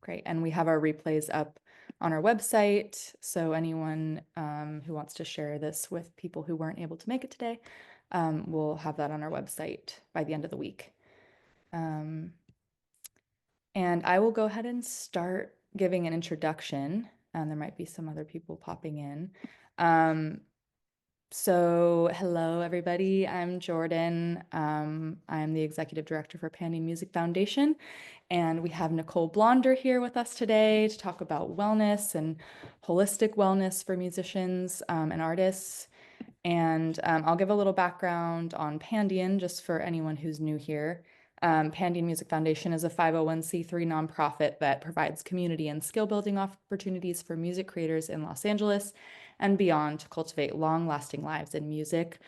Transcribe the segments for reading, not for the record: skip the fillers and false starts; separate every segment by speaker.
Speaker 1: Great. And we have our replays up on our website. So anyone who wants to share this with people who weren't able to make it today, we'll have that on our website by the end of the week. And I will go ahead and start giving an introduction. And there might be some other people popping in. So hello, everybody. I'm Jordan. I'm the executive director for Pandion Music Foundation, and we have Nicole Blonder here with us today to talk about wellness and holistic wellness for musicians and artists. And I'll give a little background on Pandion just for anyone who's new here. Pandion Music Foundation is a 501c3 nonprofit that provides community and skill building opportunities for music creators in Los Angeles and beyond to cultivate long-lasting lives in music.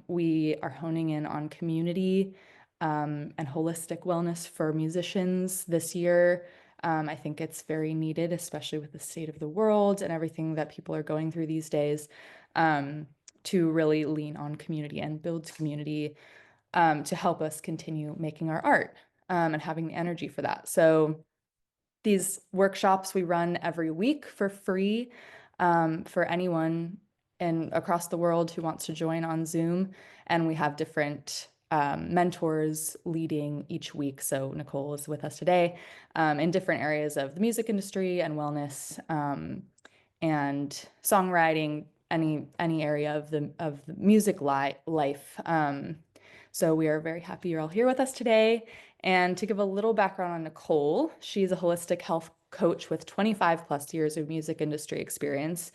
Speaker 1: We are honing in on community and holistic wellness for musicians this year. I think it's very needed, especially with the state of the world and everything that people are going through these days, to really lean on community and build community to help us continue making our art and having the energy for that. So these workshops we run every week for free for anyone across the world who wants to join on Zoom. And we have different mentors leading each week. So Nicole is with us today in different areas of the music industry and wellness and songwriting, any area of the music life. So we are very happy you're all here with us today. And to give a little background on Nicole, she's a holistic health coach with 25 plus years of music industry experience.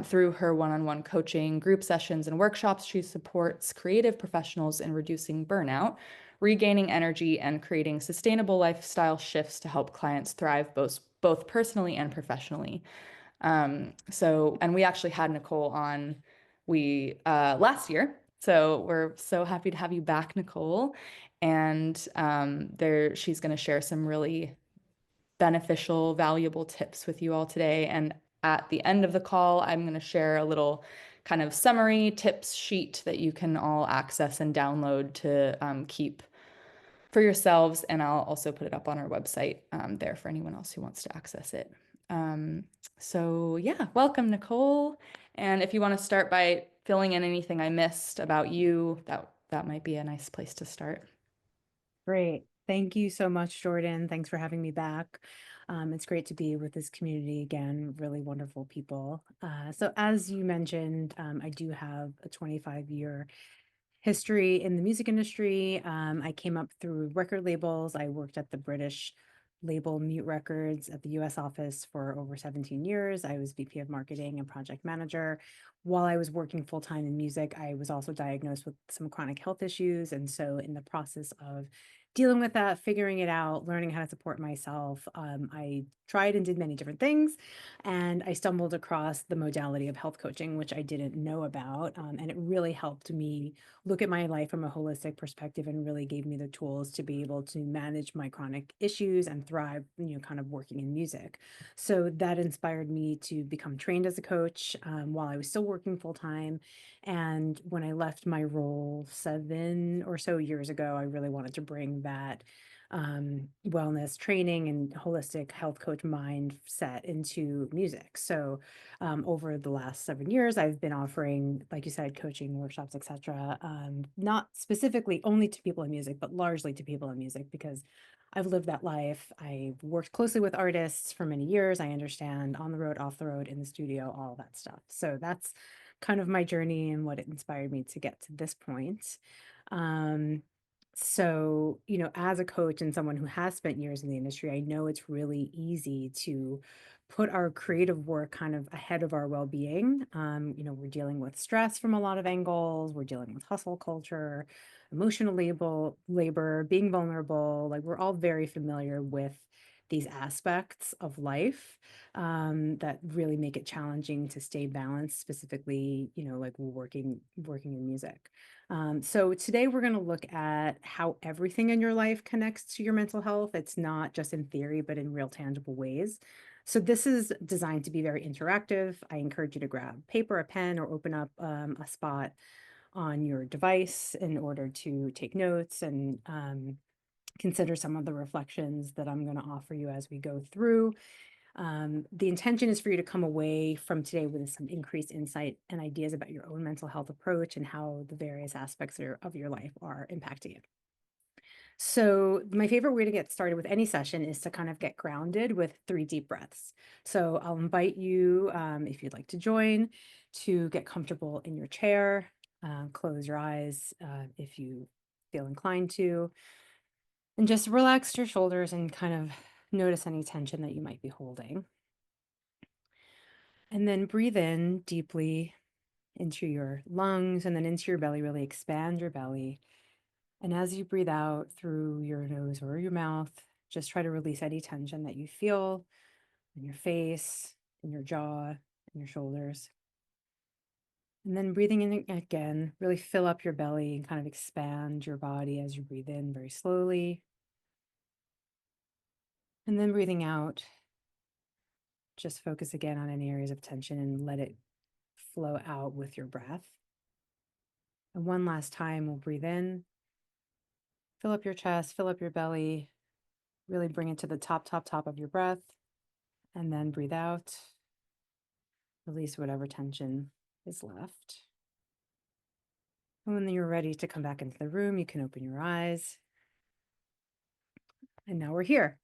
Speaker 1: Through her one-on-one coaching, group sessions, and workshops, she supports creative professionals in reducing burnout, regaining energy, and creating sustainable lifestyle shifts to help clients thrive both personally and professionally. And we actually had Nicole on last year. So we're so happy to have you back, Nicole. And she's going to share some really beneficial, valuable tips with you all today. And at the end of the call, I'm going to share a little kind of summary tips sheet that you can all access and download to keep for yourselves. And I'll also put it up on our website there for anyone else who wants to access it. So yeah, welcome, Nicole. And if you want to start by filling in anything I missed about you, that might be a nice place to start.
Speaker 2: Great. Thank you so much, Jordan. Thanks for having me back. It's great to be with this community again, really wonderful people. So as you mentioned, I do have a 25-year history in the music industry. I came up through record labels. I worked at the British label Mute Records at the US office for over 17 years. I was VP of marketing and project manager. While I was working full-time in music, I was also diagnosed with some chronic health issues. And so in the process of dealing with that, figuring it out, learning how to support myself, I tried and did many different things. And I stumbled across the modality of health coaching, which I didn't know about. And it really helped me look at my life from a holistic perspective and really gave me the tools to be able to manage my chronic issues and thrive, kind of working in music. So that inspired me to become trained as a coach while I was still working full time. And when I left my role 7 or so years ago, I really wanted to bring that wellness training and holistic health coach mindset into music. So over the last 7 years, I've been offering, like you said, coaching workshops, etc. Not specifically only to people in music, but largely to people in music because I've lived that life. I've worked closely with artists for many years. I understand on the road, off the road, in the studio, all that stuff. So that's kind of my journey and what inspired me to get to this point. Um, so, as a coach and someone who has spent years in the industry, I know it's really easy to put our creative work kind of ahead of our well-being. We're dealing with stress from a lot of angles. We're dealing with hustle culture, emotional labor, being vulnerable. Like we're all very familiar with these aspects of life that really make it challenging to stay balanced, specifically, like working in music. So today we're going to look at how everything in your life connects to your mental health. It's not just in theory, but in real tangible ways. So this is designed to be very interactive. I encourage you to grab paper, a pen, or open up a spot on your device in order to take notes and consider some of the reflections that I'm going to offer you as we go through. The intention is for you to come away from today with some increased insight and ideas about your own mental health approach and how the various aspects of your life are impacting it. So, my favorite way to get started with any session is to kind of get grounded with 3 deep breaths. So, I'll invite you, if you'd like to join, to get comfortable in your chair. Close your eyes if you feel inclined to, and just relax your shoulders and kind of notice any tension that you might be holding. And then breathe in deeply into your lungs and then into your belly. Really expand your belly. And as you breathe out through your nose or your mouth, just try to release any tension that you feel in your face, in your jaw, in your shoulders. And then breathing in again, really fill up your belly and kind of expand your body as you breathe in very slowly. And then breathing out, just focus again on any areas of tension and let it flow out with your breath. And one last time, we'll breathe in, fill up your chest, fill up your belly, really bring it to the top of your breath, and then breathe out. Release whatever tension is left. And when you're ready to come back into the room, you can open your eyes. And now we're here.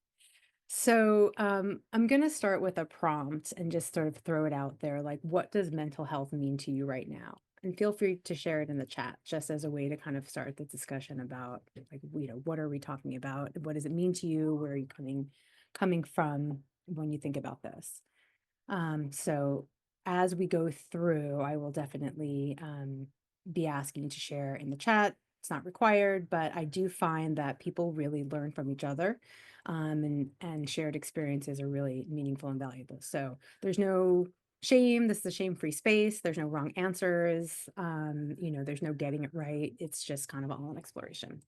Speaker 2: So I'm going to start with a prompt and just sort of throw it out there. Like, what does mental health mean to you right now? And feel free to share it in the chat just as a way to kind of start the discussion about, like, what are we talking about? What does it mean to you? Where are you coming from when you think about this? So as we go through, I will definitely be asking you to share in the chat. It's not required, but I do find that people really learn from each other, and shared experiences are really meaningful and valuable. So there's no shame. This is a shame-free space. There's no wrong answers. There's no getting it right. It's just kind of all an exploration.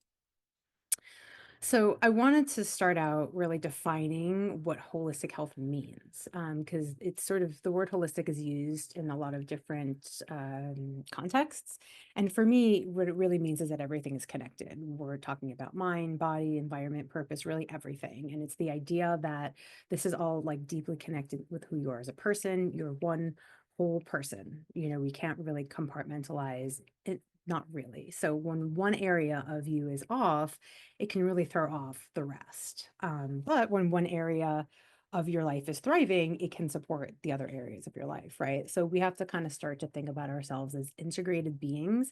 Speaker 2: So I wanted to start out really defining what holistic health means, because it's sort of the word holistic is used in a lot of different contexts. And for me, what it really means is that everything is connected. We're talking about mind, body, environment, purpose, really everything. And it's the idea that this is all like deeply connected with who you are as a person. You're one whole person. We can't really compartmentalize it. Not really. So when one area of you is off, it can really throw off the rest. But when one area of your life is thriving, it can support the other areas of your life, right? So we have to kind of start to think about ourselves as integrated beings,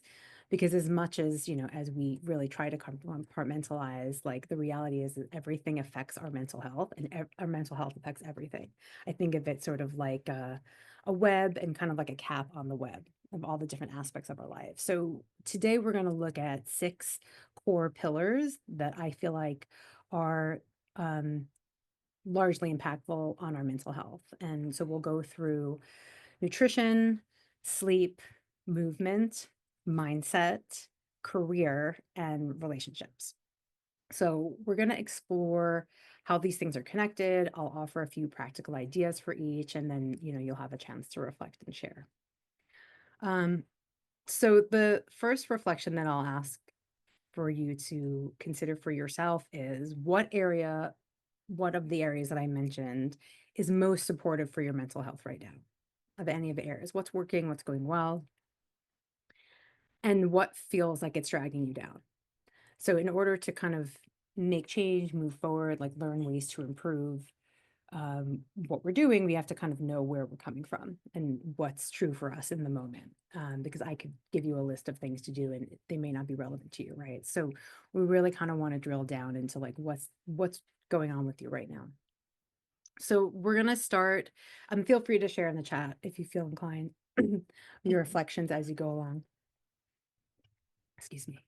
Speaker 2: because as much as, as we really try to compartmentalize, like the reality is that everything affects our mental health, and our mental health affects everything. I think of it sort of like a web and kind of like a cap on the web of all the different aspects of our life. So today we're going to look at 6 core pillars that I feel like are largely impactful on our mental health. And so we'll go through nutrition, sleep, movement, mindset, career, and relationships. So we're going to explore how these things are connected. I'll offer a few practical ideas for each, and then, you'll have a chance to reflect and share. So the first reflection that I'll ask for you to consider for yourself is what of the areas that I mentioned is most supportive for your mental health right now, of any of the areas? What's working, what's going well, and what feels like it's dragging you down? So in order to kind of make change, move forward, like learn ways to improve what we're doing, we have to kind of know where we're coming from and what's true for us in the moment. Because I could give you a list of things to do and they may not be relevant to you, right? So we really kind of want to drill down into like what's going on with you right now. So we're gonna start. Feel free to share in the chat if you feel inclined your reflections as you go along. Excuse me.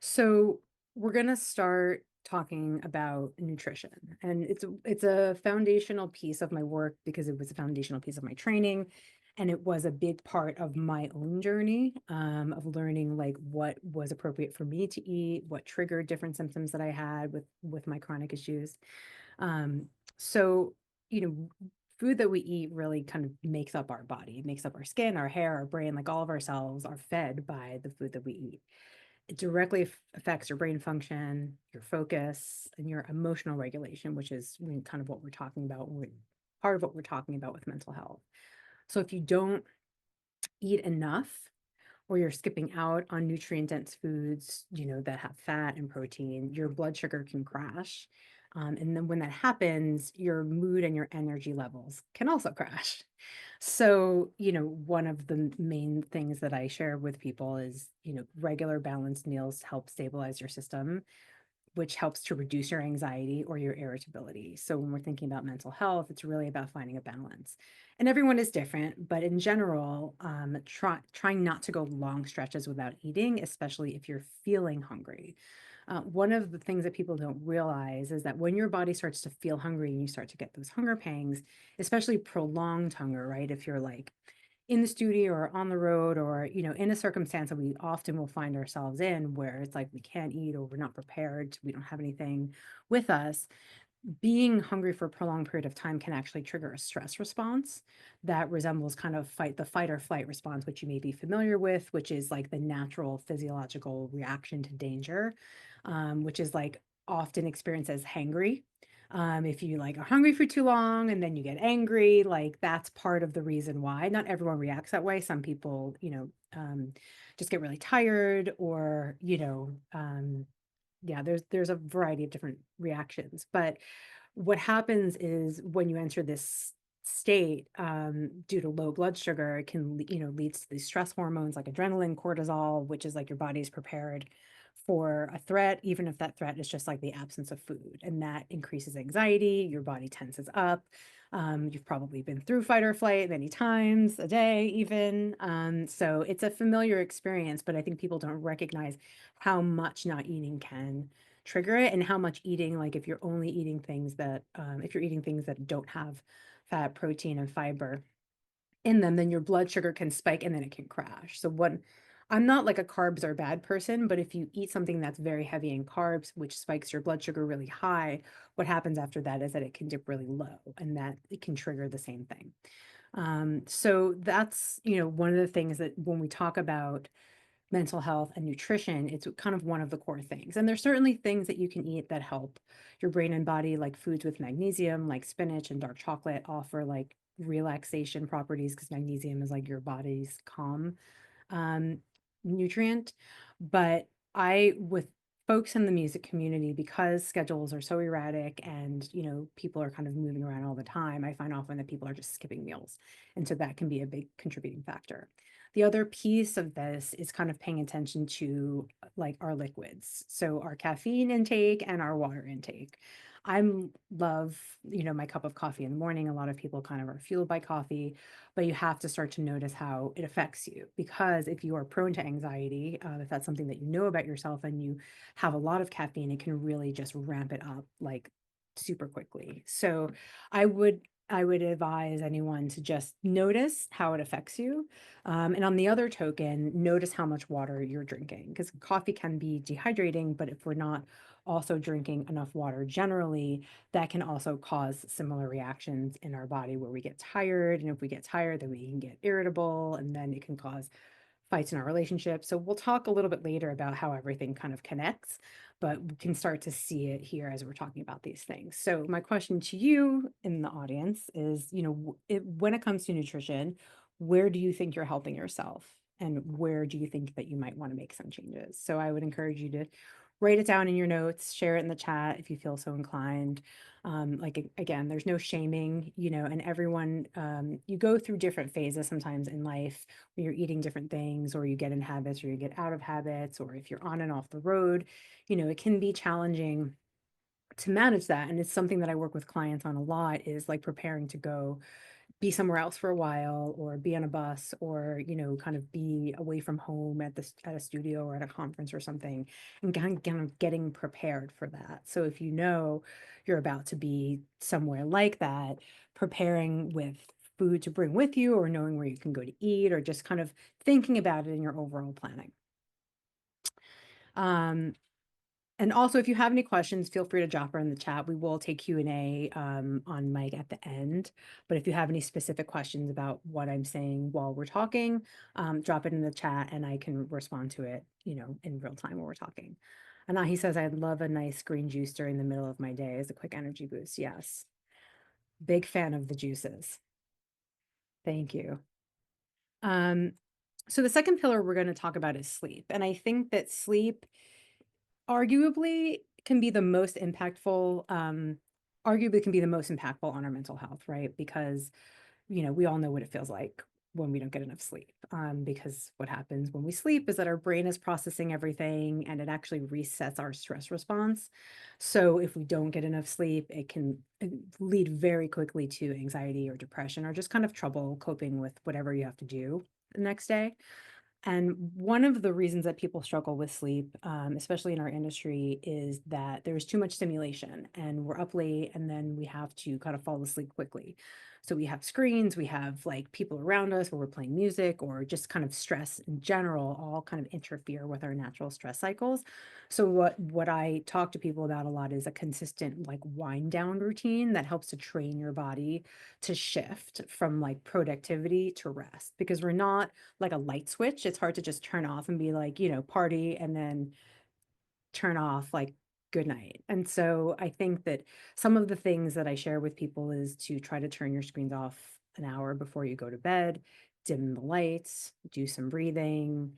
Speaker 2: So we're gonna start talking about nutrition, and it's a foundational piece of my work because it was a foundational piece of my training, and it was a big part of my own journey of learning like what was appropriate for me to eat, what triggered different symptoms that I had with my chronic issues. So food that we eat really kind of makes up our body. It makes up our skin, our hair, our brain, like all of our cells are fed by the food that we eat. it directly affects your brain function, your focus, and your emotional regulation, which is kind of what we're talking about, part of what we're talking about with mental health. So if you don't eat enough, or you're skipping out on nutrient dense foods, that have fat and protein, your blood sugar can crash. And then when that happens, your mood and your energy levels can also crash. So, one of the main things that I share with people is, regular balanced meals help stabilize your system, which helps to reduce your anxiety or your irritability. So when we're thinking about mental health, it's really about finding a balance. And everyone is different, but in general, trying not to go long stretches without eating, especially if you're feeling hungry. One of the things that people don't realize is that when your body starts to feel hungry and you start to get those hunger pangs, especially prolonged hunger, right? If you're like in the studio or on the road, or in a circumstance that we often will find ourselves in, where it's like we can't eat or we're not prepared, we don't have anything with us. Being hungry for a prolonged period of time can actually trigger a stress response that resembles kind of the fight or flight response, which you may be familiar with, which is like the natural physiological reaction to danger, which is like often experienced as hangry. If you like are hungry for too long and then you get angry, like that's part of the reason why. Not everyone reacts that way. Some people, just get really tired, or yeah, there's a variety of different reactions. But what happens is when you enter this state, due to low blood sugar, it can leads to these stress hormones like adrenaline, cortisol, which is like your body's prepared for a threat, even if that threat is just like the absence of food, and that increases anxiety. Your body tenses up. You've probably been through fight or flight many times a day, even. So it's a familiar experience, but I think people don't recognize how much not eating can trigger it, and how much eating, like if you're only eating things that, if you're eating things that don't have fat, protein, and fiber in them, then your blood sugar can spike and then it can crash. So I'm not like a carbs are bad person, but if you eat something that's very heavy in carbs, which spikes your blood sugar really high, what happens after that is that it can dip really low, and that it can trigger the same thing. So that's, one of the things that when we talk about mental health and nutrition, it's kind of one of the core things. And there's certainly things that you can eat that help your brain and body, like foods with magnesium, like spinach and dark chocolate offer like relaxation properties, because magnesium is like your body's calm um, nutrient. But with folks in the music community, because schedules are so erratic and, people are kind of moving around all the time, I find often that people are just skipping meals. And so that can be a big contributing factor. The other piece of this is kind of paying attention to like our liquids. So our caffeine intake and our water intake. I love, my cup of coffee in the morning. A lot of people kind of are fueled by coffee, but you have to start to notice how it affects you. Because if you are prone to anxiety, if that's something that you know about yourself and you have a lot of caffeine, it can really just ramp it up like super quickly. So I would advise anyone to just notice how it affects you. And on the other token, notice how much water you're drinking, because coffee can be dehydrating, but if we're not also drinking enough water generally, that can also cause similar reactions in our body where we get tired. And if we get tired, then we can get irritable, and then it can cause fights in our relationship. So we'll talk a little bit later about how everything kind of connects, but we can start to see it here as we're talking about these things. So my question to you in the audience is, when it comes to nutrition, where do you think you're helping yourself? And where do you think that you might want to make some changes? So I would encourage you to write it down in your notes, share it in the chat if you feel so inclined. Again, there's no shaming, and everyone, you go through different phases sometimes in life where you're eating different things, or you get in habits, or you get out of habits, or if you're on and off the road, it can be challenging to manage that. And it's something that I work with clients on a lot, is like preparing to go be somewhere else for a while, or be on a bus, or kind of be away from home at a studio or at a conference or something, and kind of getting prepared for that. So if you're about to be somewhere like that, preparing with food to bring with you, or knowing where you can go to eat, or just kind of thinking about it in your overall planning. um And also, if you have any questions, feel free to drop her in the chat. We will take Q&A on mic at the end. But if you have any specific questions about what I'm saying while we're talking, drop it in the chat and I can respond to it, in real time while we're talking. And he says, I'd love a nice green juice during the middle of my day as a quick energy boost. Yes. Big fan of the juices. Thank you. Um, so the second pillar we're going to talk about is sleep. And I think that sleep arguably can be the most impactful, on our mental health, right? Because, we all know what it feels like when we don't get enough sleep. Because what happens when we sleep is that our brain is processing everything and it actually resets our stress response. So if we don't get enough sleep, it can lead very quickly to anxiety or depression or just kind of trouble coping with whatever you have to do the next day. And one of the reasons that people struggle with sleep, especially in our industry, is that there's too much stimulation and we're up late and then we have to kind of fall asleep quickly. So we have screens, we have like people around us where we're playing music or just kind of stress in general, all kind of interfere with our natural stress cycles. So what I talk to people about a lot is a consistent like wind down routine that helps to train your body to shift from like productivity to rest because we're not like a light switch. It's hard to just turn off and be like, party and then turn off like good night. And so I think that some of the things that I share with people is to try to turn your screens off an hour before you go to bed, dim the lights, do some breathing,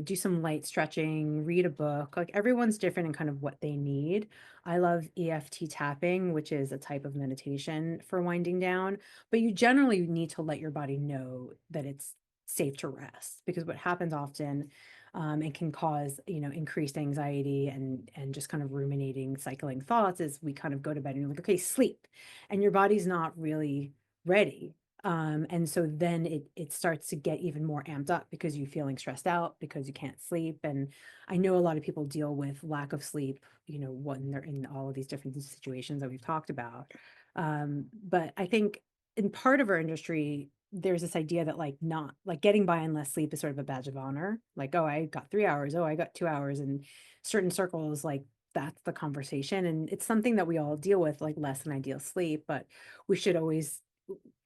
Speaker 2: do some light stretching, read a book. Like everyone's different in kind of what they need. I love EFT tapping, which is a type of meditation for winding down, but you generally need to let your body know that it's safe to rest because what happens often and can cause increased anxiety and just kind of ruminating cycling thoughts as we kind of go to bed and you're like okay sleep and your body's not really ready and so then it starts to get even more amped up because you're feeling stressed out because you can't sleep. And I know a lot of people deal with lack of sleep when they're in all of these different situations that we've talked about. But I think in part of our industry there's this idea that like not like getting by on less sleep is sort of a badge of honor. Like, oh, I got 3 hours. Oh, I got 2 hours. And certain circles, like that's the conversation. And it's something that we all deal with, like less than ideal sleep, but we should always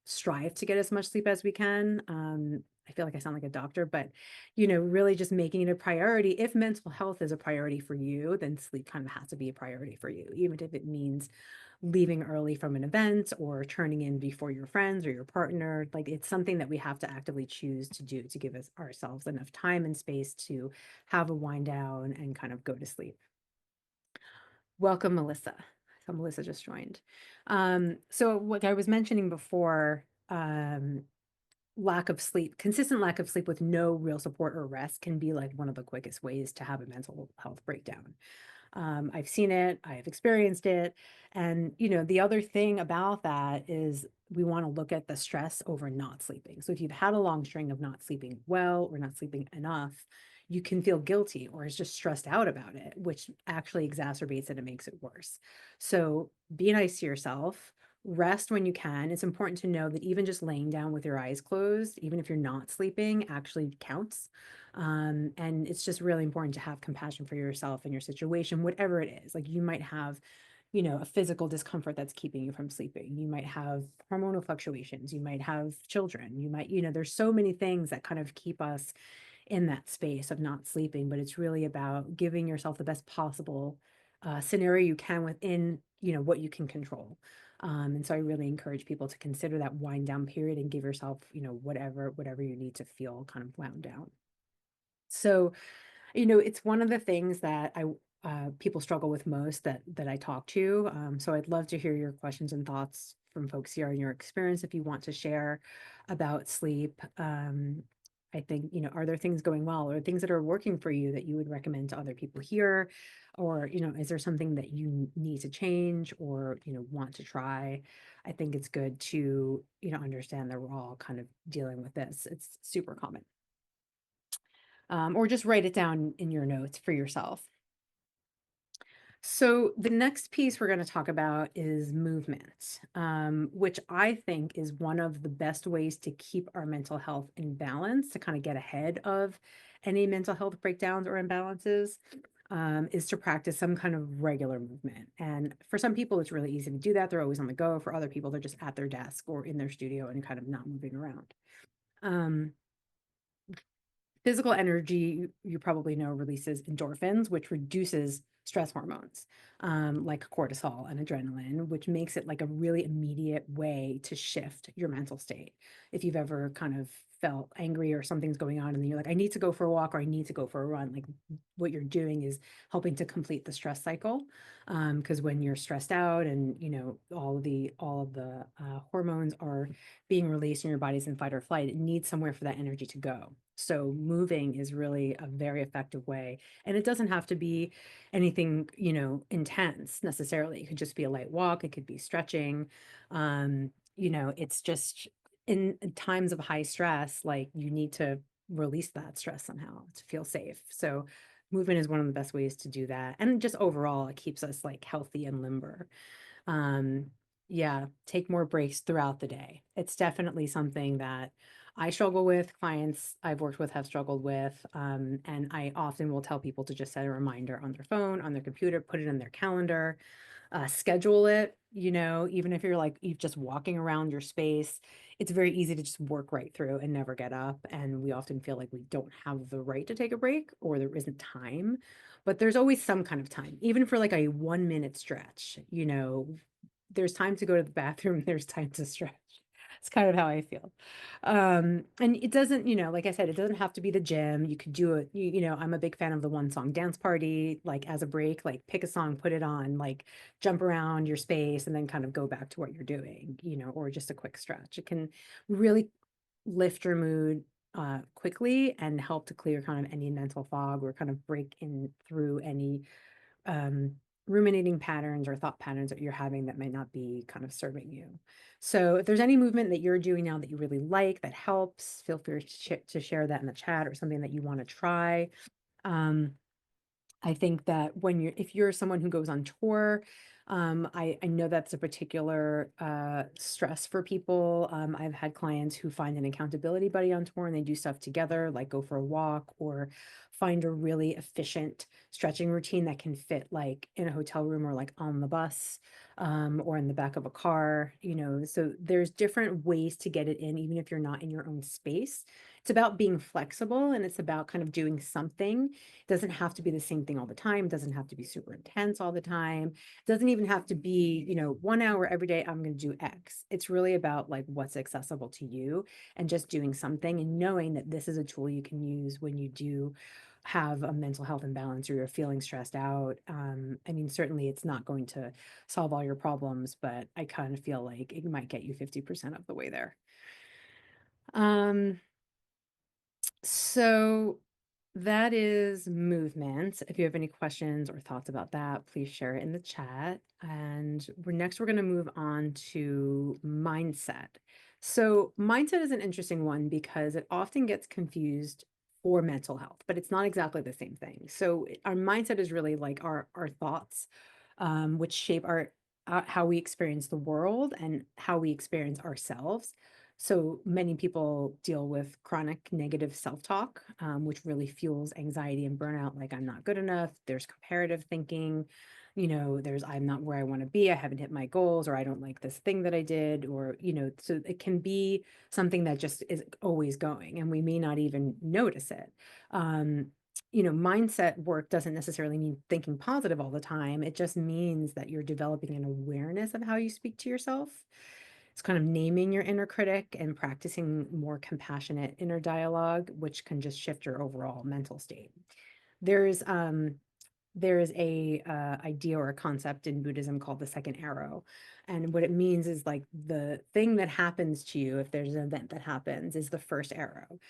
Speaker 2: strive to get as much sleep as we can. I feel like I sound like a doctor, but really just making it a priority. If mental health is a priority for you, then sleep kind of has to be a priority for you, even if it means leaving early from an event or turning in before your friends or your partner. Like it's something that we have to actively choose to do to give us ourselves enough time and space to have a wind down and kind of go to sleep. Welcome, Melissa. So Melissa just joined. So what I was mentioning before, lack of sleep, consistent lack of sleep with no real support or rest can be like one of the quickest ways to have a mental health breakdown. I've seen it, I've experienced it. And, the other thing about that is we want to look at the stress over not sleeping. So if you've had a long string of not sleeping well or not sleeping enough, you can feel guilty or is just stressed out about it, which actually exacerbates it and makes it worse. So be nice to yourself. Rest when you can. It's important to know that even just laying down with your eyes closed, even if you're not sleeping, actually counts. And it's just really important to have compassion for yourself and your situation, whatever it is. Like you might have, a physical discomfort that's keeping you from sleeping. You might have hormonal fluctuations. You might have children. You might, there's so many things that kind of keep us in that space of not sleeping, but it's really about giving yourself the best possible scenario you can within, what you can control. And so I really encourage people to consider that wind down period and give yourself, whatever you need to feel kind of wound down. So, it's one of the things that people struggle with most that I talk to. So I'd love to hear your questions and thoughts from folks here on your experience if you want to share about sleep. I think, are there things going well or things that are working for you that you would recommend to other people here? Or, is there something that you need to change or, want to try? I think it's good to, understand that we're all kind of dealing with this. It's super common. Or just write it down in your notes for yourself. So the next piece we're going to talk about is movement, which I think is one of the best ways to keep our mental health in balance, to kind of get ahead of any mental health breakdowns or imbalances. is to practice some kind of regular movement. And for some people, it's really easy to do that. They're always on the go. For other people, they're just at their desk or in their studio and kind of not moving around. Um, Physical energy, you probably know, releases endorphins, which reduces stress hormones, like cortisol and adrenaline, which makes it like a really immediate way to shift your mental state. If you've ever kind of felt angry or something's going on and then you're like, I need to go for a walk or I need to go for a run, like what you're doing is helping to complete the stress cycle. Because when you're stressed out and all of the hormones are being released and your body's in fight or flight, it needs somewhere for that energy to go. So moving is really a very effective way. And it doesn't have to be anything, intense necessarily. It could just be a light walk, it could be stretching. It's just in times of high stress, like you need to release that stress somehow to feel safe. So movement is one of the best ways to do that. And just overall, it keeps us like healthy and limber. Um, yeah, take more breaks throughout the day. It's definitely something that I struggle with, clients I've worked with have struggled with. And I often will tell people to just set a reminder on their phone, on their computer, put it in their calendar, schedule it, even if you're like, you're just walking around your space, it's very easy to just work right through and never get up. And we often feel like we don't have the right to take a break or there isn't time, but there's always some kind of time, even for like a 1 minute stretch, there's time to go to the bathroom, there's time to stretch. It's kind of how I feel. And it doesn't, like I said, it doesn't have to be the gym. You could do it, I'm a big fan of the one song dance party, like as a break, like pick a song, put it on, like jump around your space and then kind of go back to what you're doing, or just a quick stretch. It can really lift your mood quickly and help to clear kind of any mental fog or kind of break in through any um, ruminating patterns or thought patterns that you're having that might not be kind of serving you. So if there's any movement that you're doing now that you really like, that helps, feel free to share that in the chat or something that you want to try. Um, I think that if you're someone who goes on tour, I know that's a particular stress for people. I've had clients who find an accountability buddy on tour and they do stuff together, like go for a walk or find a really efficient stretching routine that can fit like in a hotel room or like on the bus, or in the back of a car, so there's different ways to get it in, even if you're not in your own space. It's about being flexible and it's about kind of doing something. It doesn't have to be the same thing all the time. It doesn't have to be super intense all the time. It doesn't even have to be, 1 hour every day, I'm going to do X. It's really about like what's accessible to you and just doing something and knowing that this is a tool you can use when you do have a mental health imbalance or you're feeling stressed out. I mean, certainly it's not going to solve all your problems, but I kind of feel like it might get you 50% of the way there. Um, so that is movement. If you have any questions or thoughts about that, please share it in the chat. And we're going to move on to mindset. So mindset is an interesting one because it often gets confused for mental health, but it's not exactly the same thing. So our mindset is really like our thoughts, which shape our how we experience the world and how we experience ourselves. So many people deal with chronic negative self-talk, which really fuels anxiety and burnout. Like, I'm not good enough. There's comparative thinking, there's I'm not where I want to be. I haven't hit my goals, or I don't like this thing that I did, or, so it can be something that just is always going, and we may not even notice it. Um, Mindset work doesn't necessarily mean thinking positive all the time. It just means that you're developing an awareness of how you speak to yourself. It's kind of naming your inner critic and practicing more compassionate inner dialogue, which can just shift your overall mental state. There's a idea or a concept in Buddhism called the second arrow. And what it means is like the thing that happens to you, if there's an event that happens, is the first arrow.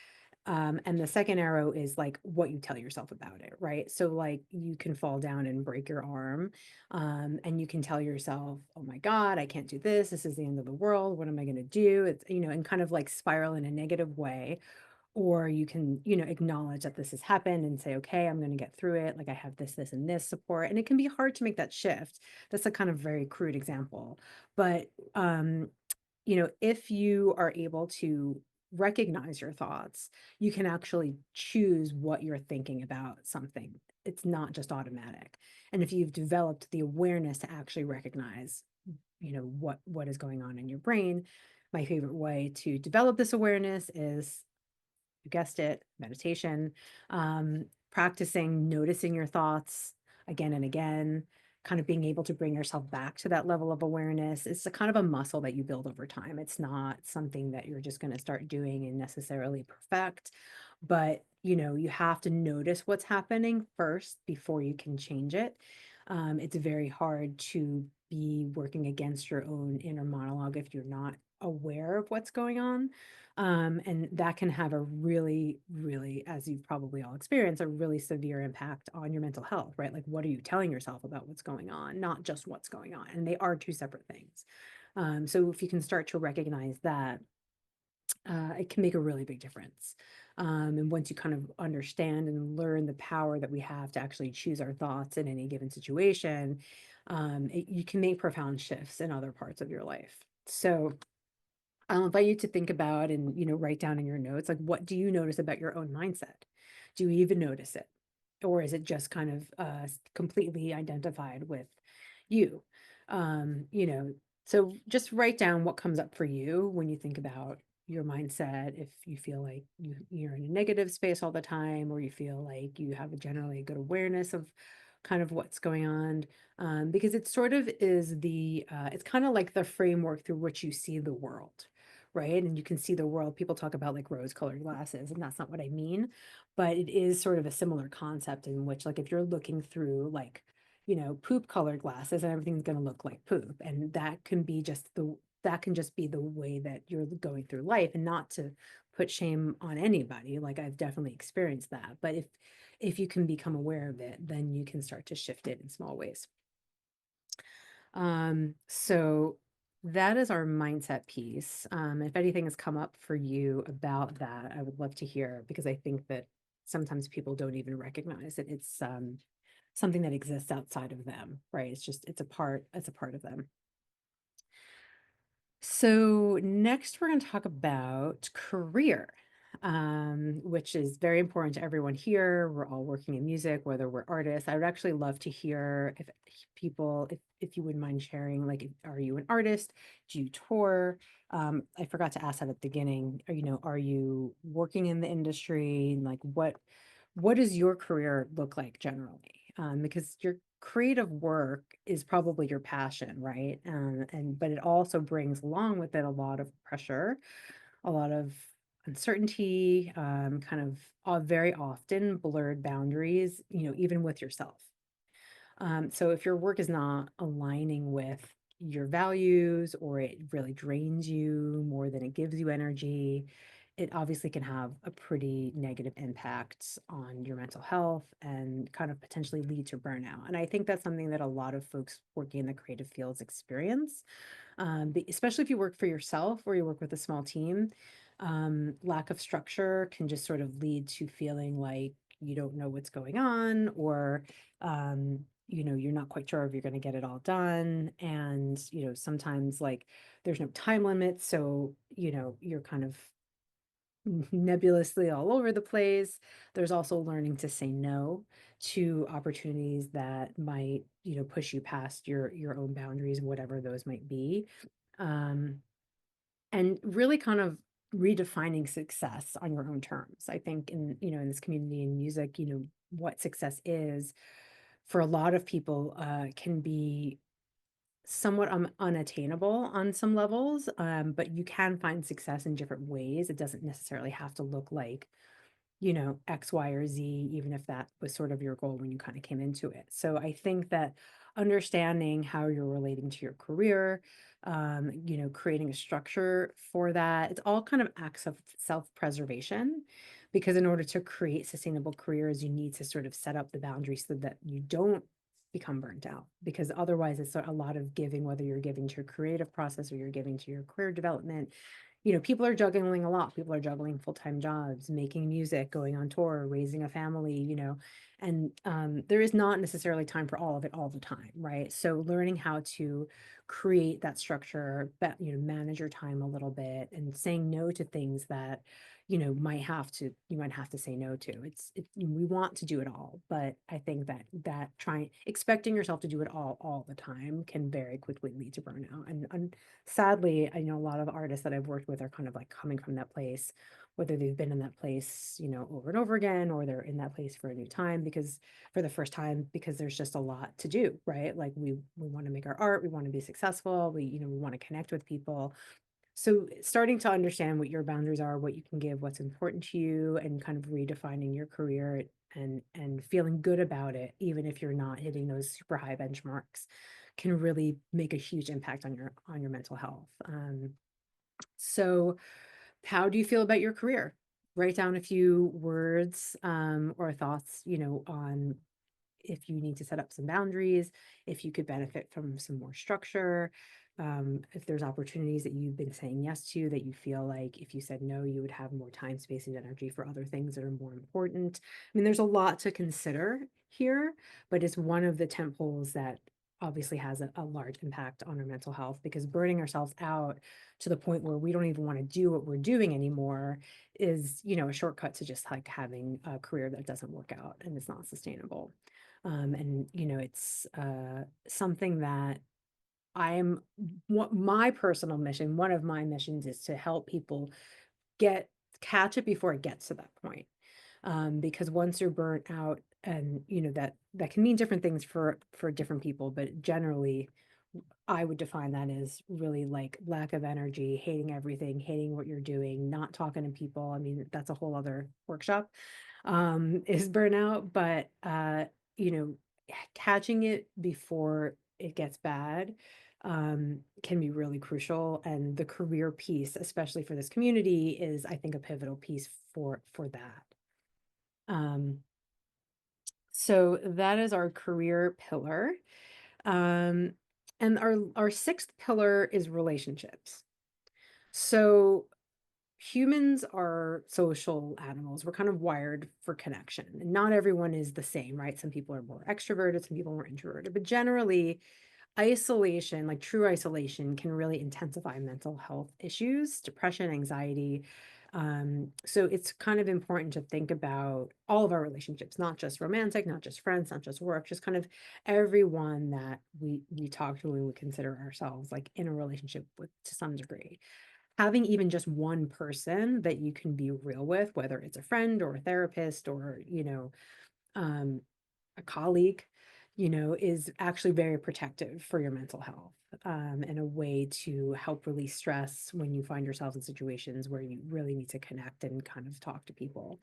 Speaker 2: And the second arrow is like what you tell yourself about it, right? So like you can fall down and break your arm, and you can tell yourself, oh my God, I can't do this. This is the end of the world. What am I going to do? It's, and kind of like spiral in a negative way. Or you can, acknowledge that this has happened and say, okay, I'm going to get through it. Like I have this, and this support. And it can be hard to make that shift. That's a kind of very crude example. But, if you are able to recognize your thoughts, you can actually choose what you're thinking about something. It's not just automatic. And if you've developed the awareness to actually recognize, what is going on in your brain, my favorite way to develop this awareness is, you guessed it, meditation, practicing noticing your thoughts again and again, kind of being able to bring yourself back to that level of awareness. It's a kind of a muscle that you build over time. It's not something that you're just going to start doing and necessarily perfect, but you have to notice what's happening first before you can change it. It's very hard to be working against your own inner monologue if you're not aware of what's going on. And that can have a really, really, as you've probably all experienced, a really severe impact on your mental health, right? Like, what are you telling yourself about what's going on, not just what's going on? And they are two separate things. So if you can start to recognize that, it can make a really big difference. And once you kind of understand and learn the power that we have to actually choose our thoughts in any given situation, you can make profound shifts in other parts of your life. So I'll invite you to think about and, write down in your notes, like, what do you notice about your own mindset? Do you even notice it? Or is it just kind of completely identified with you? Um, you know, so just write down what comes up for you when you think about your mindset. If you feel like you're in a negative space all the time, or you feel like you have a generally good awareness of kind of what's going on, because it sort of is it's kind of like the framework through which you see the world, right? And you can see the world. People talk about like rose-colored glasses, and that's not what I mean, but it is sort of a similar concept in which, like, if you're looking through like, poop colored glasses, and everything's going to look like poop, and that can just be the way that you're going through life, and not to put shame on anybody. Like, I've definitely experienced that, but if you can become aware of it, then you can start to shift it in small ways. So that is our mindset piece. If anything has come up for you about that, I would love to hear, because I think that sometimes people don't even recognize that it's something that exists outside of them, right? It's a part of them. So next we're going to talk about career, which is very important to everyone here. We're all working in music, whether we're artists. I would actually love to hear if people, if you wouldn't mind sharing, like, are you an artist? Do you tour? I forgot to ask that at the beginning. Are you working in the industry? Like, what does your career look like generally? Because your creative work is probably your passion, right? But it also brings along with it a lot of pressure, a lot of uncertainty, kind of very often blurred boundaries, even with yourself. So if your work is not aligning with your values, or it really drains you more than it gives you energy, it obviously can have a pretty negative impact on your mental health and kind of potentially lead to burnout. And I think that's something that a lot of folks working in the creative fields experience, especially if you work for yourself or you work with a small team. Lack of structure can just sort of lead to feeling like you don't know what's going on, or you're not quite sure if you're going to get it all done. And sometimes, like, there's no time limit, so you're kind of nebulously all over the place. There's also learning to say no to opportunities that might, push you past your own boundaries, whatever those might be. Um, and really kind of redefining success on your own terms. I think in this community in music, what success is for a lot of people can be somewhat unattainable on some levels, but you can find success in different ways. It doesn't necessarily have to look like X, Y, or Z, even if that was sort of your goal when you kind of came into it. So I think that understanding how you're relating to your career, creating a structure for that, it's all kind of acts of self-preservation, because in order to create sustainable careers, you need to sort of set up the boundaries so that you don't become burnt out, because otherwise it's a lot of giving, whether you're giving to your creative process or you're giving to your career development. People are juggling a lot. People are juggling full-time jobs, making music, going on tour, raising a family, And there is not necessarily time for all of it all the time, right? So learning how to create that structure, but manage your time a little bit, and saying no to things that you might have to say no to. We want to do it all, but I think that trying expecting yourself to do it all the time can very quickly lead to burnout. And sadly, I know a lot of artists that I've worked with are kind of like coming from that place, whether they've been in that place, over and over again, or they're in that place for a new time, because for the first time, because there's just a lot to do, right? Like we want to make our art, we want to be successful, we want to connect with people. So starting to understand what your boundaries are, what you can give, what's important to you, and kind of redefining your career, and feeling good about it, even if you're not hitting those super high benchmarks, can really make a huge impact on your mental health. So how do you feel about your career? Write down a few words, or thoughts, on if you need to set up some boundaries, if you could benefit from some more structure, if there's opportunities that you've been saying yes to that you feel like if you said no, you would have more time, space, and energy for other things that are more important. I mean, there's a lot to consider here, but it's one of the tent poles that obviously has a large impact on our mental health, because burning ourselves out to the point where we don't even want to do what we're doing anymore is, a shortcut to just like having a career that doesn't work out and is not sustainable. And it's something that I'm what my personal mission, one of my missions is to help people get catch it before it gets to that point. Because once you're burnt out, and that can mean different things for different people, but generally I would define that as really like lack of energy, hating everything, hating what you're doing, not talking to people. I mean, that's a whole other workshop, is burnout, but you know, catching it before it gets bad can be really crucial. And the career piece, especially for this community, is I think a pivotal piece for that. Um, so that is our career pillar. Um, and our sixth pillar is relationships. So humans are social animals. We're kind of wired for connection. And not everyone is the same, right? Some people are more extroverted, some people are more introverted. But generally, isolation, like true isolation, can really intensify mental health issues, depression, anxiety. So it's kind of important to think about all of our relationships, not just romantic, not just friends, not just work, just kind of everyone that we talk to and we consider ourselves like in a relationship with to some degree. Having even just one person that you can be real with, whether it's a friend or a therapist or, um, a colleague, is actually very protective for your mental health, and a way to help release stress when you find yourself in situations where you really need to connect and kind of talk to people.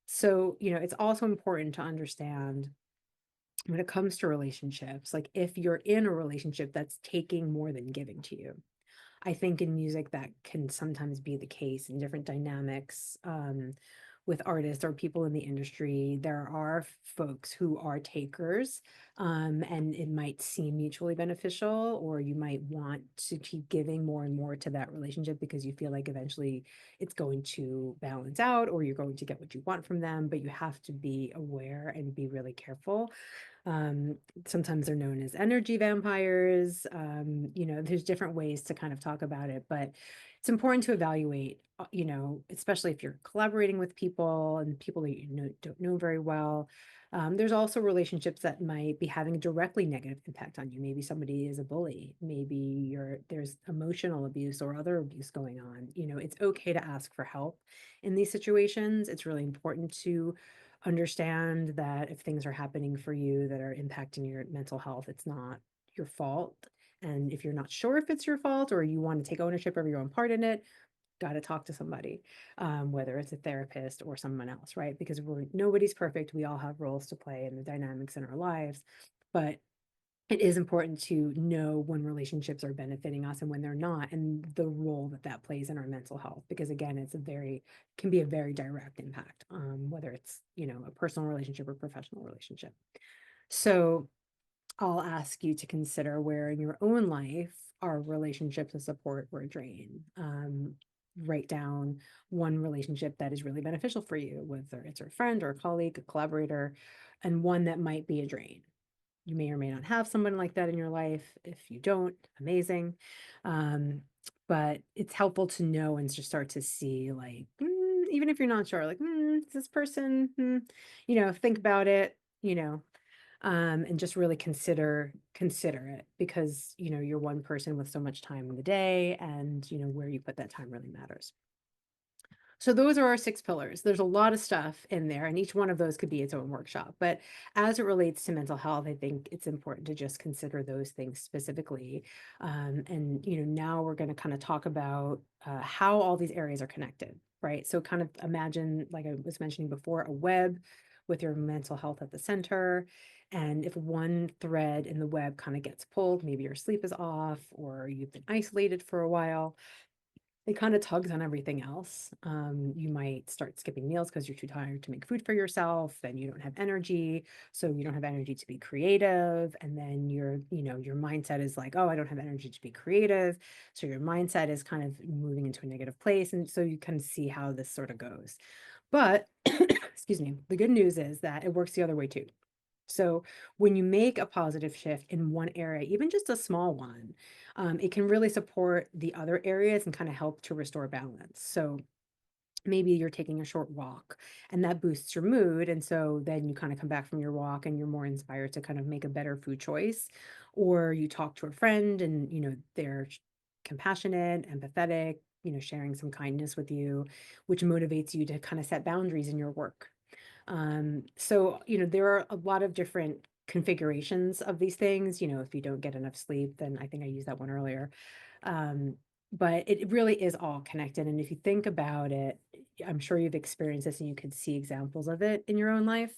Speaker 2: So, it's also important to understand when it comes to relationships, like if you're in a relationship that's taking more than giving to you. I think in music that can sometimes be the case in different dynamics, with artists or people in the industry. There are folks who are takers, and it might seem mutually beneficial, or you might want to keep giving more and more to that relationship because you feel like eventually it's going to balance out, or you're going to get what you want from them. But you have to be aware and be really careful. um, Sometimes they're known as energy vampires. There's different ways to kind of talk about it, but it's important to evaluate, especially if you're collaborating with people and people that don't know very well. There's also relationships that might be having a directly negative impact on you. Maybe somebody is a bully. Maybe there's emotional abuse or other abuse going on. It's okay to ask for help in these situations. It's really important to understand that if things are happening for you that are impacting your mental health, it's not your fault. And if you're not sure if it's your fault or you want to take ownership of your own part in it, got to talk to somebody, whether it's a therapist or someone else, right? Because nobody's perfect. We all have roles to play in the dynamics in our lives. But it is important to know when relationships are benefiting us and when they're not, and the role that that plays in our mental health, because again, can be a very direct impact, whether it's a personal relationship or professional relationship. So I'll ask you to consider where in your own life are relationships a support or a drain. Write down one relationship that is really beneficial for you, whether it's a friend or a colleague, a collaborator, and one that might be a drain. You may or may not have someone like that in your life. If you don't, amazing. Um, but it's helpful to know and just start to see, like, even if you're not sure, like, is this person, think about it, and just really consider it, because you're one person with so much time in the day, and where you put that time really matters. So those are our 6 pillars. There's a lot of stuff in there, and each one of those could be its own workshop. But as it relates to mental health, I think it's important to just consider those things specifically. And now we're going to kind of talk about how all these areas are connected, right? So kind of imagine, like I was mentioning before, a web with your mental health at the center. And if one thread in the web kind of gets pulled, maybe your sleep is off or you've been isolated for a while, it kind of tugs on everything else. You might start skipping meals because you're too tired to make food for yourself, then you don't have energy, so you don't have energy to be creative, and then your mindset is like, oh, I don't have energy to be creative, so your mindset is kind of moving into a negative place, and so you can see how this sort of goes. But excuse me, the good news is that it works the other way too. So when you make a positive shift in one area, even just a small one, it can really support the other areas and kind of help to restore balance. So maybe you're taking a short walk and that boosts your mood. And so then you kind of come back from your walk and you're more inspired to kind of make a better food choice. Or you talk to a friend and, they're compassionate, empathetic, sharing some kindness with you, which motivates you to kind of set boundaries in your work. So there are a lot of different configurations of these things. If you don't get enough sleep, then I think I used that one earlier. Um, but it really is all connected. And if you think about it, I'm sure you've experienced this and you could see examples of it in your own life.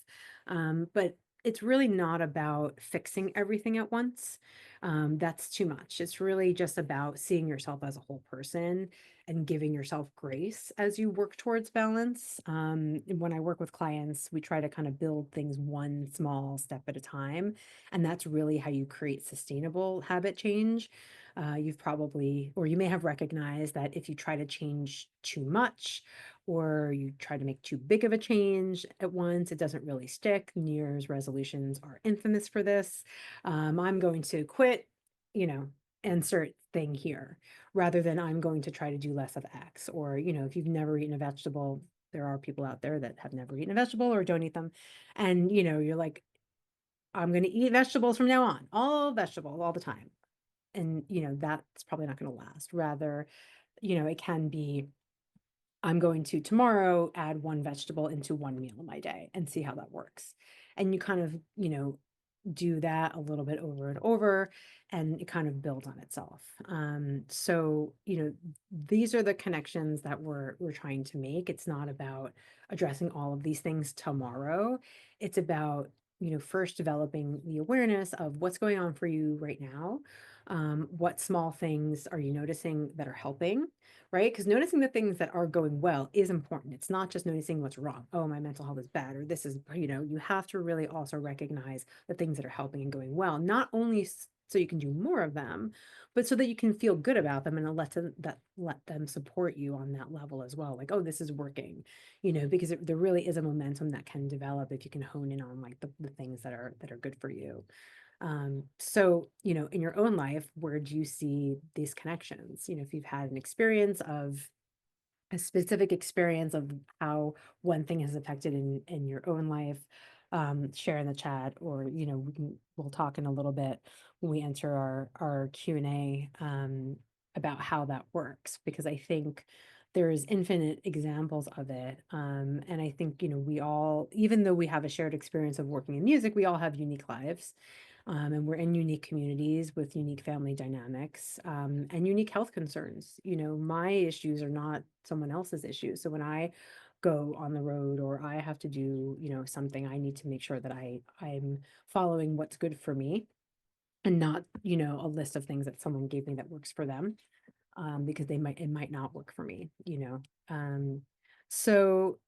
Speaker 2: But it's really not about fixing everything at once. That's too much. It's really just about seeing yourself as a whole person and giving yourself grace as you work towards balance. When I work with clients, we try to kind of build things one small step at a time. And that's really how you create sustainable habit change. You've probably, or you may have recognized that if you try to change too much or you try to make too big of a change at once, it doesn't really stick. New Year's resolutions are infamous for this. I'm going to quit, insert thing here, rather than I'm going to try to do less of X. Or, if you've never eaten a vegetable, there are people out there that have never eaten a vegetable or don't eat them. And, you're like, I'm going to eat vegetables from now on, all vegetables all the time. And, that's probably not going to last. Rather, it can be, I'm going to tomorrow add one vegetable into one meal in my day and see how that works. And you kind of, do that a little bit over and over, and it kind of builds on itself. So these are the connections that we're trying to make. It's not about addressing all of these things tomorrow. It's about first developing the awareness of what's going on for you right now. What small things are you noticing that are helping, right? Because noticing the things that are going well is important. It's not just noticing what's wrong. Oh, my mental health is bad, or this is, you have to really also recognize the things that are helping and going well, not only so you can do more of them, but so that you can feel good about them and let them support you on that level as well. Like, oh, this is working, because there really is a momentum that can develop if you can hone in on like the things that are good for you. So in your own life, where do you see these connections? If you've had an experience of a specific experience of how one thing has affected in your own life, share in the chat, or we'll talk in a little bit when we enter our Q&A, about how that works, because I think there's infinite examples of it. And I think, we all, even though we have a shared experience of working in music, we all have unique lives. And we're in unique communities with unique family dynamics, and unique health concerns. My issues are not someone else's issues. So when I go on the road or I have to do, something, I need to make sure that I'm following what's good for me, and not, a list of things that someone gave me that works for them, because it might not work for me. So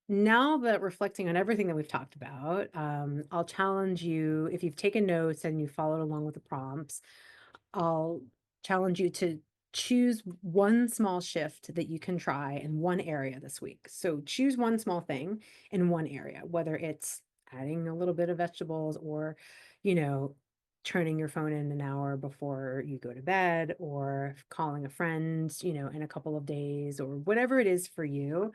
Speaker 2: now that reflecting on everything that we've talked about, I'll challenge you, if you've taken notes and you followed along with the prompts, I'll challenge you to choose one small shift that you can try in one area this week. So choose one small thing in one area, whether it's adding a little bit of vegetables, or, you know, turning your phone in an hour before you go to bed, or calling a friend, in a couple of days, or whatever it is for you.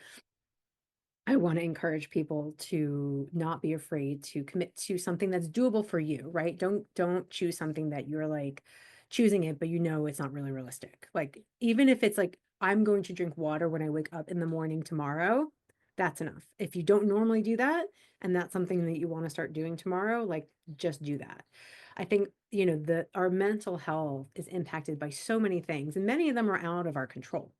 Speaker 2: I want to encourage people to not be afraid to commit to something that's doable for you, right? Don't choose something that you're like choosing it, but it's not really realistic. Like, even if it's like, I'm going to drink water when I wake up in the morning tomorrow, that's enough. If you don't normally do that, and that's something that you want to start doing tomorrow, like, just do that. I think, our mental health is impacted by so many things, and many of them are out of our control.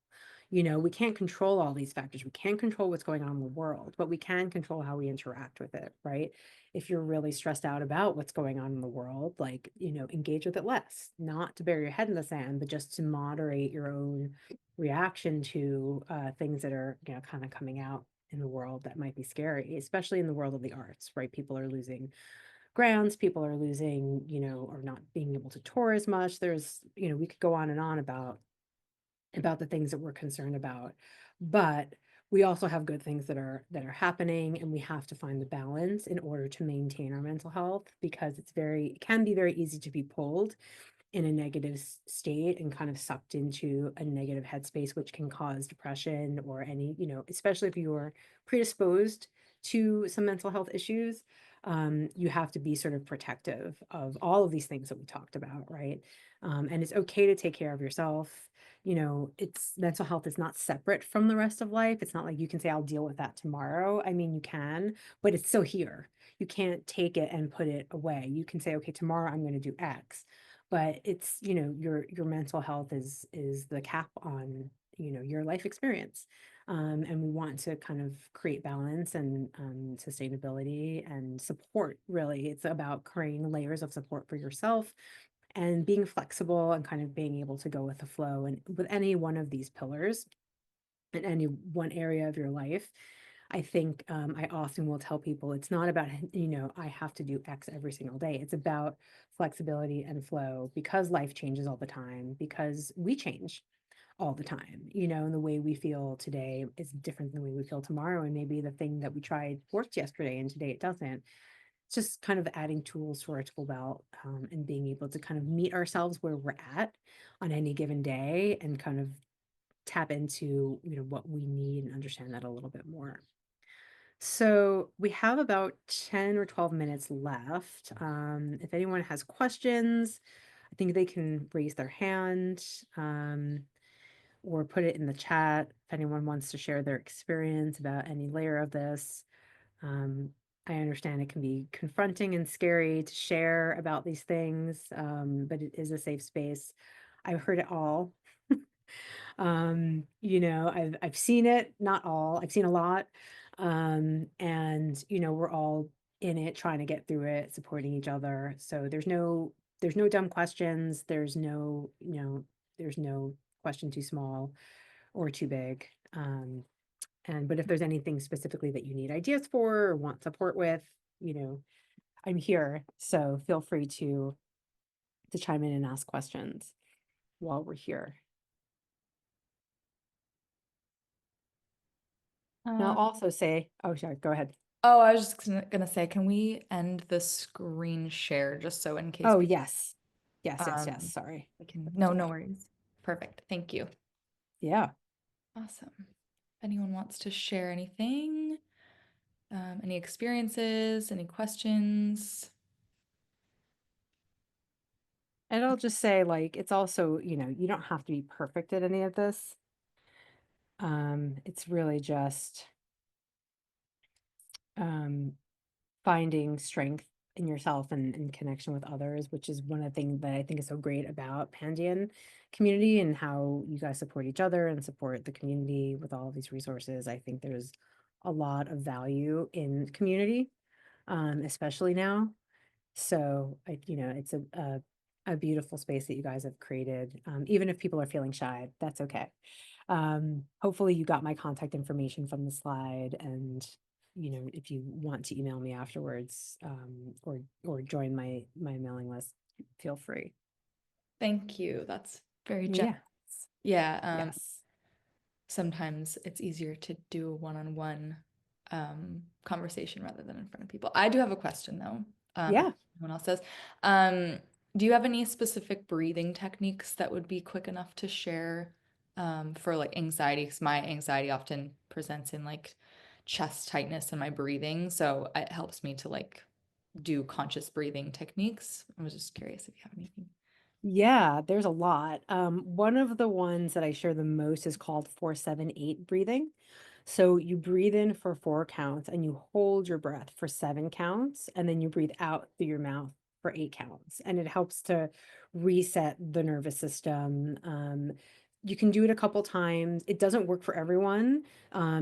Speaker 2: We can't control all these factors. We can't control what's going on in the world, but we can control how we interact with it, right? If you're really stressed out about what's going on in the world, like, engage with it less, not to bury your head in the sand, but just to moderate your own reaction to things that are, kind of coming out in the world that might be scary, especially in the world of the arts, right? People are losing grants, people are losing, or not being able to tour as much. There's, we could go on and on about the things that we're concerned about. But we also have good things that are happening, and we have to find the balance in order to maintain our mental health, because it can be very easy to be pulled in a negative state and kind of sucked into a negative headspace, which can cause depression, or any, especially if you're predisposed to some mental health issues. You have to be sort of protective of all of these things that we talked about, right? And it's okay to take care of yourself. It's mental health is not separate from the rest of life. It's not like you can say, I'll deal with that tomorrow. I mean, you can, but it's still here. You can't take it and put it away. You can say, okay, tomorrow I'm going to do X, but it's, your mental health is the cap on, your life experience. And we want to kind of create balance and sustainability and support. Really, it's about creating layers of support for yourself and being flexible and kind of being able to go with the flow, and with any one of these pillars in any one area of your life. I think I often will tell people, it's not about, I have to do X every single day. It's about flexibility and flow, because life changes all the time, because we change all the time, and the way we feel today is different than the way we feel tomorrow. And maybe the thing that we tried worked yesterday and today it doesn't. It's just kind of adding tools to our tool belt, and being able to kind of meet ourselves where we're at on any given day, and kind of tap into, what we need, and understand that a little bit more. So we have about 10 or 12 minutes left. If anyone has questions, I think they can raise their hand, or put it in the chat if anyone wants to share their experience about any layer of this. Um, I understand it can be confronting and scary to share about these things, but it is a safe space. I've heard it all. I've seen it, not all, I've seen a lot. And we're all in it, trying to get through it, supporting each other. So there's no dumb questions. There's no question too small or too big. But if there's anything specifically that you need ideas for or want support with, you know, I'm here. So feel free to chime in and ask questions while we're here. And I'll
Speaker 1: Um,
Speaker 2: also say, oh, sorry, go ahead.
Speaker 1: oh, I was just gonna say, can we end the screen share just so in case
Speaker 2: Oh,
Speaker 1: people
Speaker 2: yes. Yes.
Speaker 1: um
Speaker 2: Sorry.
Speaker 1: we can
Speaker 2: Let me
Speaker 1: no,
Speaker 2: do
Speaker 1: no
Speaker 2: that.
Speaker 1: worries. Perfect. Thank you.
Speaker 2: Yeah.
Speaker 1: Awesome. If anyone wants to share anything, any experiences, any questions?
Speaker 2: And I'll just say, like, it's also, you don't have to be perfect at any of this. It's really just um finding strength in yourself and connection with others, which is one of the things that I think is so great about Pandion community, and how you guys support each other and support the community with all of these resources. I think there's a lot of value in community, especially now. So it's a beautiful space that you guys have created. Even if people are feeling shy, that's okay. Hopefully you got my contact information from the slide, and if you want to email me afterwards, or join my mailing list, feel free.
Speaker 1: Thank you. That's very generous.
Speaker 2: Yeah.
Speaker 1: Yeah,
Speaker 2: Yes.
Speaker 1: sometimes it's easier to do a one-on-one conversation rather than in front of people. I do have a question though. If
Speaker 2: Yeah.
Speaker 1: anyone else does. Um, do you have any specific breathing techniques that would be quick enough to share for like anxiety? Because my anxiety often presents in like chest tightness in my breathing. So it helps me to like do conscious breathing techniques. I was just curious if you have anything.
Speaker 2: Yeah, there's a lot. One of the ones that I share the most is called 4-7-8 breathing. So you breathe in for 4 counts and you hold your breath for 7 counts, and then you breathe out through your mouth for 8 counts. And it helps to reset the nervous system. You can do it a couple times. It doesn't work for everyone.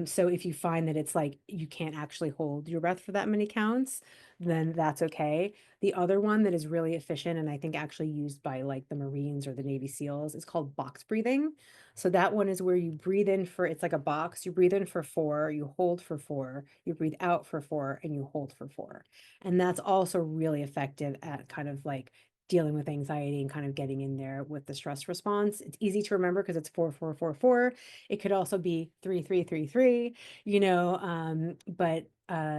Speaker 2: So if you find that it's like you can't actually hold your breath for that many counts, then that's okay. The other one that is really efficient and I think actually used by like the Marines or the Navy SEALs is called box breathing. So that one is where you breathe in for, it's like a box. You breathe in for 4, you hold for 4, you breathe out for 4, and you hold for 4. And that's also really effective at kind of like dealing with anxiety and kind of getting in there with the stress response. It's easy to remember because it's 4-4-4-4. It could also be 3-3-3-3, but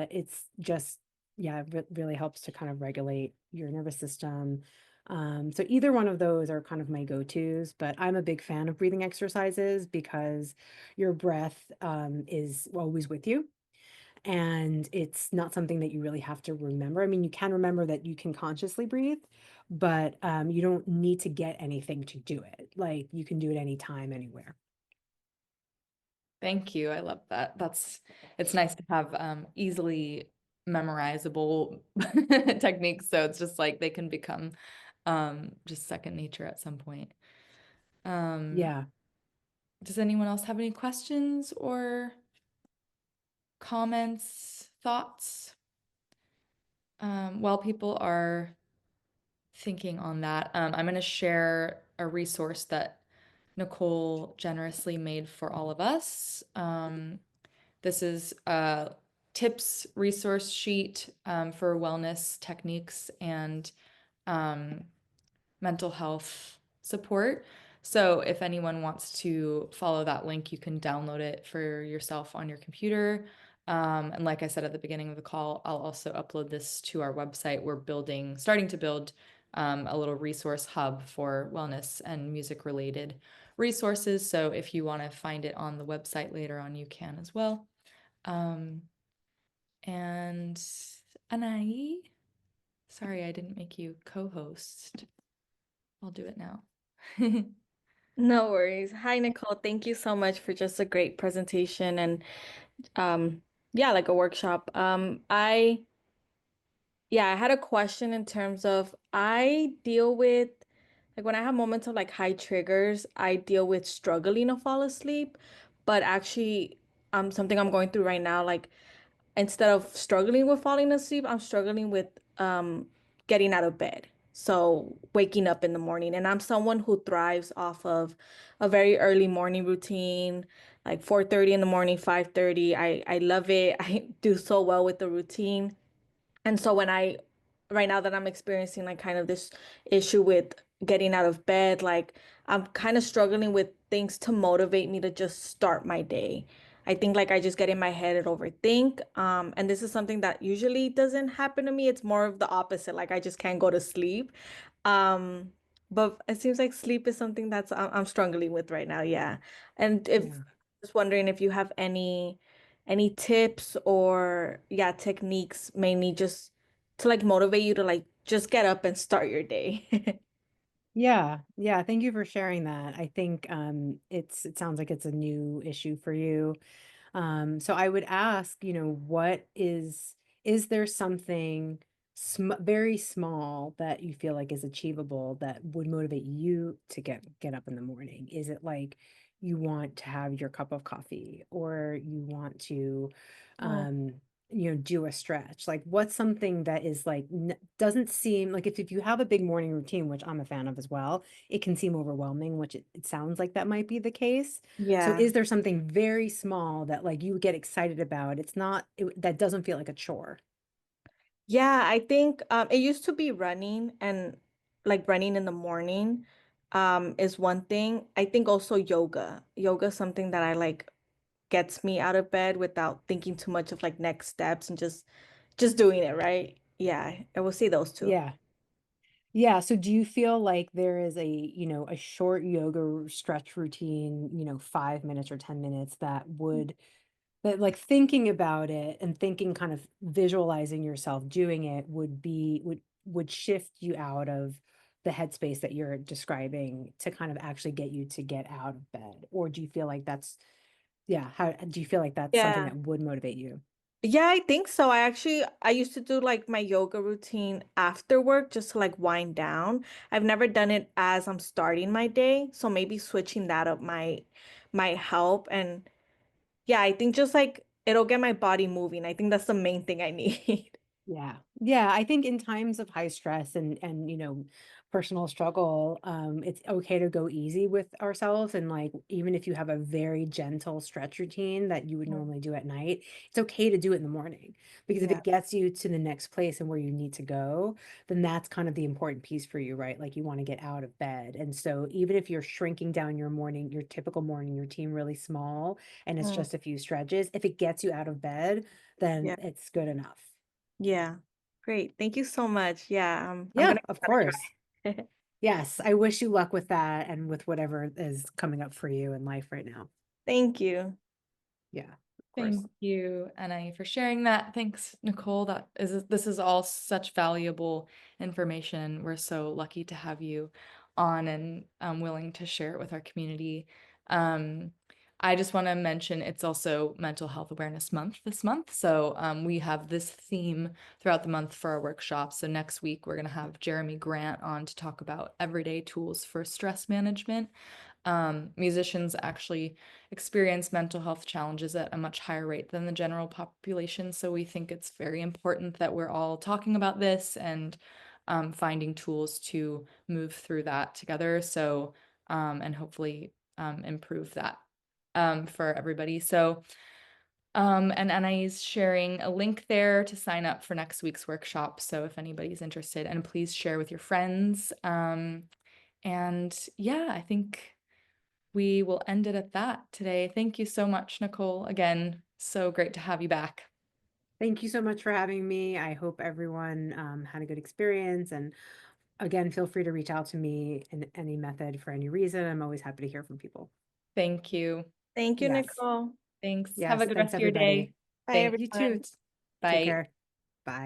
Speaker 2: it's just, yeah, it really helps to kind of regulate your nervous system. So either one of those are kind of my go-tos, but I'm a big fan of breathing exercises because your breath is always with you. And it's not something that you really have to remember. I mean, you can remember that you can consciously breathe, but you don't need to get anything to do it. Like you can do it anytime, anywhere.
Speaker 1: Thank you. I love that. It's nice to have easily memorizable techniques. So it's just like they can become just second nature at some point. Um,
Speaker 2: Yeah.
Speaker 1: does anyone else have any questions or comments, thoughts? While people are thinking on that, I'm going to share a resource that Nicole generously made for all of us. This is a tips resource sheet for wellness techniques and um, mental health support. So if anyone wants to follow that link, you can download it for yourself on your computer. And like I said at the beginning of the call, I'll also upload this to our website. We're starting to build a little resource hub for wellness and music related resources. So if you want to find it on the website later on, you can as well. Um, and Anai, sorry I didn't make you co-host. I'll do it now.
Speaker 3: No worries. Hi, Nicole. Thank you so much for just a great presentation and um yeah, like a workshop. I had a question in terms of I deal with like when I have moments of like high triggers, I deal with struggling to fall asleep, but actually something I'm going through right now, like instead of struggling with falling asleep, I'm struggling with getting out of bed. So waking up in the morning. And I'm someone who thrives off of a very early morning routine, like 4:30 in the morning, 5:30. I love it. I do so well with the routine. And so right now that I'm experiencing like kind of this issue with getting out of bed, like I'm kind of struggling with things to motivate me to just start my day. I think like I just get in my head and overthink. And this is something that usually doesn't happen to me. It's more of the opposite. Like I just can't go to sleep. Um, but it seems like sleep is something that's I'm struggling with right now. Yeah. And if
Speaker 2: Yeah.
Speaker 3: just wondering if you have any tips or yeah, techniques mainly just to like motivate you to like just get up and start your day.
Speaker 2: Yeah, yeah, thank you for sharing that. I think it sounds like it's a new issue for you. So I would ask, is there something very small that you feel like is achievable that would motivate you to get up in the morning? Is it like you want to have your cup of coffee or you want to
Speaker 3: Oh,
Speaker 2: um do a stretch? Like what's something that is like doesn't seem like if you have a big morning routine, which I'm a fan of as well, it can seem overwhelming, which it sounds like that might be the case. So
Speaker 3: yeah.
Speaker 2: is there something very small that like you get excited about? It's not that doesn't feel like a chore.
Speaker 3: Yeah, I think it used to be running and like running in the morning is one thing. I think also yoga. Yoga is something that I like gets me out of bed without thinking too much of like next steps and just doing it, right? Yeah, I will see those two.
Speaker 2: Yeah. Yeah. So do you feel like there is a short yoga stretch routine, 5 minutes or 10 minutes that like thinking about it and thinking kind of visualizing yourself doing it would shift you out of the headspace that you're describing to kind of actually get you to get out of bed? Or do you feel like how do you feel like that's something
Speaker 3: Yeah.
Speaker 2: that would motivate you?
Speaker 3: Yeah, I think so. I used to do like my yoga routine after work just to like wind down. I've never done it as I'm starting my day, so maybe switching that up might help. And yeah, I think just like it'll get my body moving. I think that's the main thing I need.
Speaker 2: Yeah. Yeah, I think in times of high stress and personal struggle, it's okay to go easy with ourselves, and like even if you have a very gentle stretch routine that you would
Speaker 3: Mm.
Speaker 2: normally do at night, it's okay to do it in the morning, because if
Speaker 3: Yeah.
Speaker 2: it gets you to the next place and where you need to go, then that's kind of the important piece for you, right? Like you want to get out of bed. And so even if you're shrinking down your typical morning routine really small and it's
Speaker 3: Mm.
Speaker 2: just a few stretches, if it gets you out of bed, then
Speaker 3: Yeah.
Speaker 2: it's good enough.
Speaker 3: Yeah. Great. Thank you so much. Yeah, I'm
Speaker 2: Yeah,
Speaker 3: gonna
Speaker 2: of
Speaker 3: give that
Speaker 2: course.
Speaker 3: a try.
Speaker 2: Yes, I wish you luck with that and with whatever is coming up for you in life right now.
Speaker 3: Thank you.
Speaker 2: Yeah, of course.
Speaker 1: Thank you, Anai, for sharing that. Thanks, Nicole. This is all such valuable information. We're so lucky to have you on and willing to share it with our community. Um, I just want to mention it's also Mental Health Awareness Month this month. So we have this theme throughout the month for our workshops. So next week, we're going to have Jeremy Grant on to talk about everyday tools for stress management. Musicians actually experience mental health challenges at a much higher rate than the general population. So we think it's very important that we're all talking about this and finding tools to move through that together. So, and hopefully improve that for everybody. So, and Anna's sharing a link there to sign up for next week's workshop. So if anybody's interested, and please share with your friends. And yeah, I think we will end it at that today. Thank you so much, Nicole. Again, so great to have you back.
Speaker 2: Thank you so much for having me. I hope everyone had a good experience. And again, feel free to reach out to me in any method for any reason. I'm always happy to hear from people.
Speaker 1: Thank you.
Speaker 3: Thank you,
Speaker 2: Yes.
Speaker 3: Nicole.
Speaker 1: Thanks. Have a
Speaker 2: Yes.
Speaker 1: good
Speaker 2: Thanks,
Speaker 1: rest of your day.
Speaker 2: everybody.
Speaker 3: Bye,
Speaker 1: Thank you too.
Speaker 3: everyone.
Speaker 2: Take
Speaker 1: Bye.
Speaker 2: care. Bye.